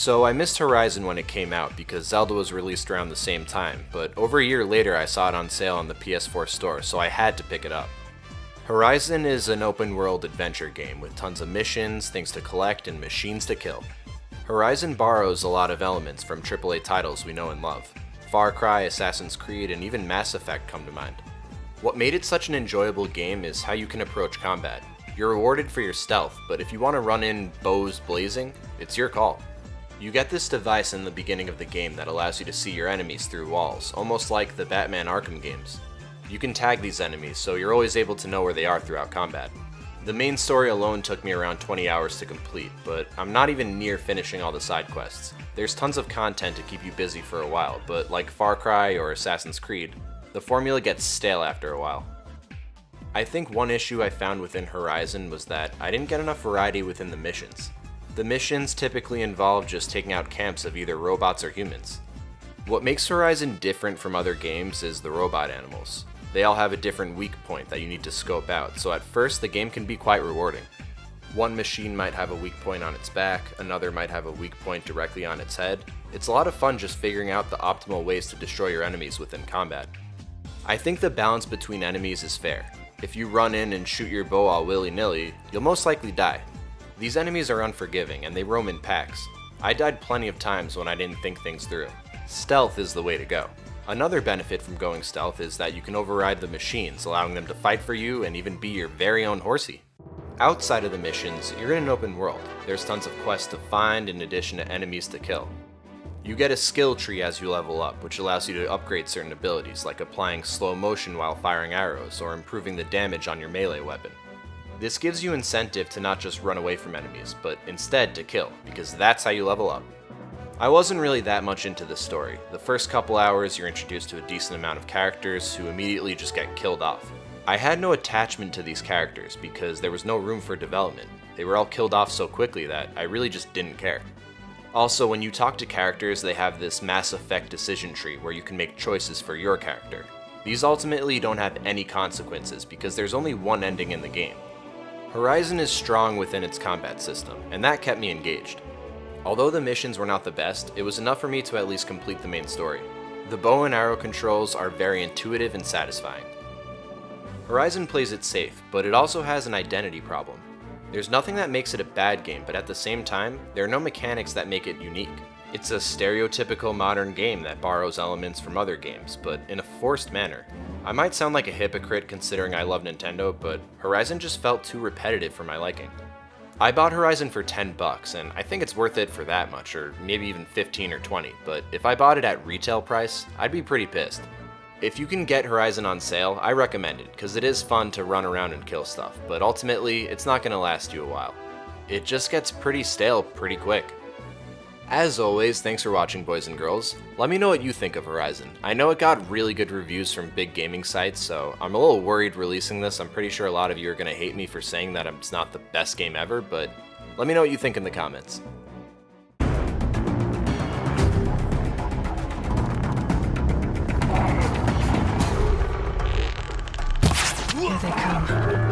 So I missed Horizon when it came out because Zelda was released around the same time, but over a year later I saw it on sale on the PS4 store, so I had to pick it up. Horizon is an open world adventure game with tons of missions, things to collect, and machines to kill. Horizon borrows a lot of elements from AAA titles we know and love. Far Cry, Assassin's Creed, and even Mass Effect come to mind. What made it such an enjoyable game is how you can approach combat. You're rewarded for your stealth, but if you want to run in bows blazing, it's your call. You get this device in the beginning of the game that allows you to see your enemies through walls, almost like the Batman Arkham games. You can tag these enemies, so you're always able to know where they are throughout combat. The main story alone took me around 20 hours to complete, but I'm not even near finishing all the side quests. There's tons of content to keep you busy for a while, but like Far Cry or Assassin's Creed, the formula gets stale after a while. I think one issue I found within Horizon was that I didn't get enough variety within the missions. The missions typically involve just taking out camps of either robots or humans. What makes Horizon different from other games is the robot animals. They all have a different weak point that you need to scope out, so at first the game can be quite rewarding. One machine might have a weak point on its back, another might have a weak point directly on its head. It's a lot of fun just figuring out the optimal ways to destroy your enemies within combat. I think the balance between enemies is fair. If you run in and shoot your bow all willy-nilly, you'll most likely die. These enemies are unforgiving and they roam in packs. I died plenty of times when I didn't think things through. Stealth is the way to go. Another benefit from going stealth is that you can override the machines, allowing them to fight for you and even be your very own horsey. Outside of the missions, you're in an open world. There's tons of quests to find in addition to enemies to kill. You get a skill tree as you level up, which allows you to upgrade certain abilities, like applying slow motion while firing arrows, or improving the damage on your melee weapon. This gives you incentive to not just run away from enemies, but instead to kill, because that's how you level up. I wasn't really that much into this story. The first couple hours you're introduced to a decent amount of characters who immediately just get killed off. I had no attachment to these characters because there was no room for development. They were all killed off so quickly that I really just didn't care. Also, when you talk to characters, they have this Mass Effect decision tree where you can make choices for your character. These ultimately don't have any consequences because there's only one ending in the game. Horizon is strong within its combat system, and that kept me engaged. Although the missions were not the best, it was enough for me to at least complete the main story. The bow and arrow controls are very intuitive and satisfying. Horizon plays it safe, but it also has an identity problem. There's nothing that makes it a bad game, but at the same time, there are no mechanics that make it unique. It's a stereotypical modern game that borrows elements from other games, but in a forced manner. I might sound like a hypocrite considering I love Nintendo, but Horizon just felt too repetitive for my liking. I bought Horizon for $10, and I think it's worth it for that much, or maybe even 15 or 20, but if I bought it at retail price, I'd be pretty pissed. If you can get Horizon on sale, I recommend it, because it is fun to run around and kill stuff, but ultimately, it's not going to last you a while. It just gets pretty stale pretty quick. As always, thanks for watching, boys and girls. Let me know what you think of Horizon. I know it got really good reviews from big gaming sites, so I'm a little worried releasing this. I'm pretty sure a lot of you are going to hate me for saying that it's not the best game ever, but let me know what you think in the comments. Here they come.